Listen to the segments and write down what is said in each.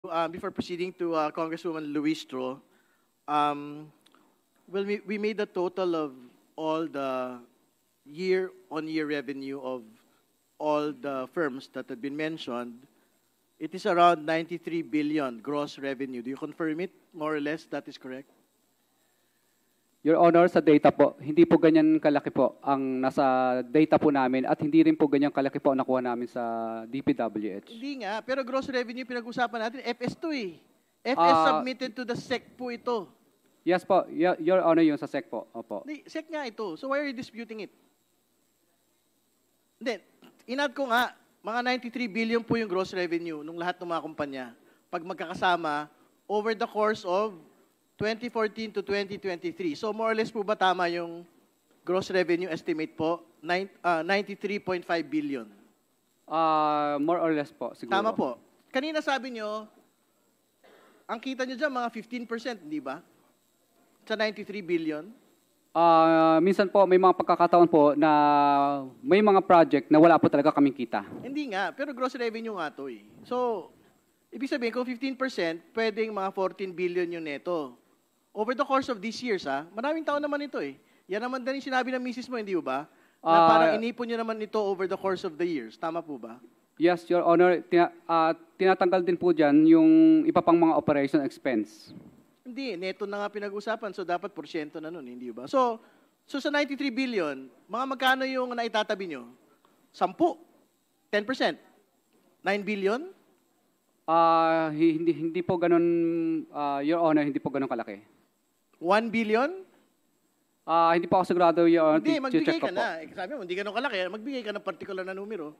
Before proceeding to Congresswoman Luis Tro, well, we made a total of all the year-on-year revenue of all the firms that had been mentioned. It is around 93 billion gross revenue. Do you confirm it? More or less, that is correct? Your Honor, sa data po, hindi po ganyan kalaki po ang nasa data po namin at hindi rin po ganyan kalaki po ang nakuha namin sa DPWH. Hindi nga, pero gross revenue pinag-usapan natin, FS2 eh. FS submitted to the SEC po ito. Yes po, Your Honor, yung sa SEC po. Opo. Hindi, SEC nga ito. So why are you disputing it? Hindi, inad ko nga, mga 93 billion po yung gross revenue ng lahat ng mga kumpanya. Pag magkakasama, over the course of 2014 to 2023. So more or less po ba tama yung gross revenue estimate po? 93.5 billion. More or less po, siguro. Tama po. Kanina sabi nyo, ang kita nyo dyan, mga 15%, di ba? Sa 93 billion. Minsan po, may mga pagkakataon po na may mga project na wala po talaga kaming kita. Hindi nga, pero gross revenue nga to eh. So, ibig sabihin, kung 15%, pwedeng mga 14 billion yung neto. Over the course of these years, maraming taon naman ito eh. Yan naman din yung sinabi ng misis mo, hindi ba? Na parang inipon nyo naman ito over the course of the years. Tama po ba? Yes, Your Honor. Tinatanggal din po dyan yung iba pang mga operation expense. Hindi, neto na nga pinag-usapan, so dapat porsyento na nun, hindi ba? So sa 93 billion, mga magkano yung naitatabi nyo? 10? 10%? 9 billion? Hindi po ganun, Your Honor, hindi po ganun kalaki. 1 billion? Hindi po ako sigurado, Your Honor. Hindi, magbigay ka na. Sabi mo, hindi ganun kalaki. Magbigay ka ng particular na numero.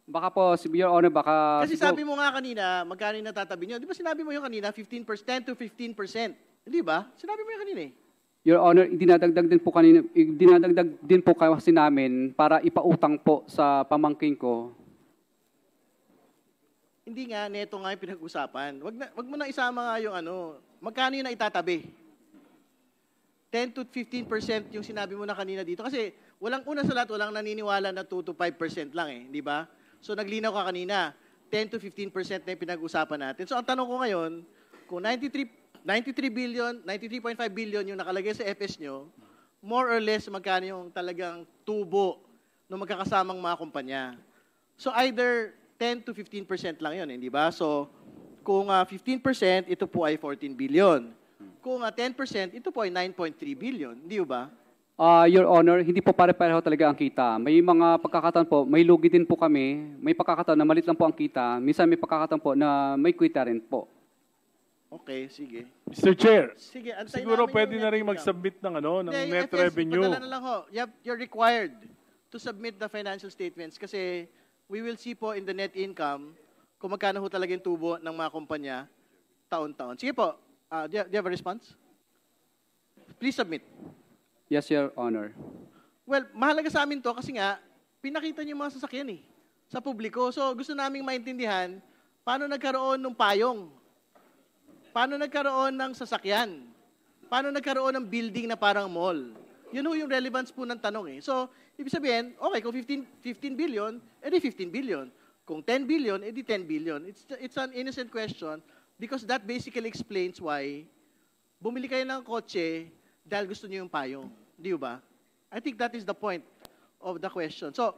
Baka po, Your Honor, baka... Kasi sabi mo nga kanina, magkano yung natatabi nyo. Di ba sinabi mo yung kanina, 10 to 15%? Hindi ba? Sinabi mo yung kanina eh. Your Honor, dinadagdag din po kasi namin para ipautang po sa pamangking ko. Hindi nga, neto nga yung pinag-usapan. Wag mo na isama nga yung magkano yung naitatabi? 10 to 15% yung sinabi mo na kanina dito. Kasi walang una sa lahat, walang naniniwala na 2 to 5% lang eh. Di ba? So naglinaw ka kanina, 10 to 15% na yung pinag-usapan natin. So ang tanong ko ngayon, kung 93 billion, 93.5 billion yung nakalagay sa FS nyo, more or less magkano yung talagang tubo ng magkakasamang mga kumpanya. So either 10 to 15% lang yun, hindi ba? So kung 15%, ito po ay 14 billion. Kung 10%, ito po ay 9.3 billion. Hindi ba? Your Honor, hindi po pare-pareho talaga ang kita. May mga pagkakataon po, may lugi din po kami. May pagkakataon na malit lang po ang kita. Minsan may pagkakataon po na may kwita rin po. Okay, sige. Mr. Chair, Sige, siguro pwede na rin mag-submit ng, ng net revenue. Padala na lang ho. You're required to submit the financial statements kasi we will see po in the net income kung magkano ho talaga yung tubo ng mga kumpanya taon-taon. Sige po, do you have a response? Please submit. Yes, Your Honor. Well, mahalaga sa amin to kasi nga, pinakita niyo yung mga sasakyan eh, sa publiko. So gusto naming maintindihan, paano nagkaroon ng payong? Paano nagkaroon ng sasakyan? Paano nagkaroon ng building na parang mall? Yun ho yung relevance po ng tanong eh. So, ibig sabihin, okay, kung 15 billion, edi 15 billion. Kung 10 billion, edi 10 billion. It's an innocent question because that basically explains why bumili kayo ng kotse dahil gusto niyo yung payong. Di ba? I think that is the point of the question. So,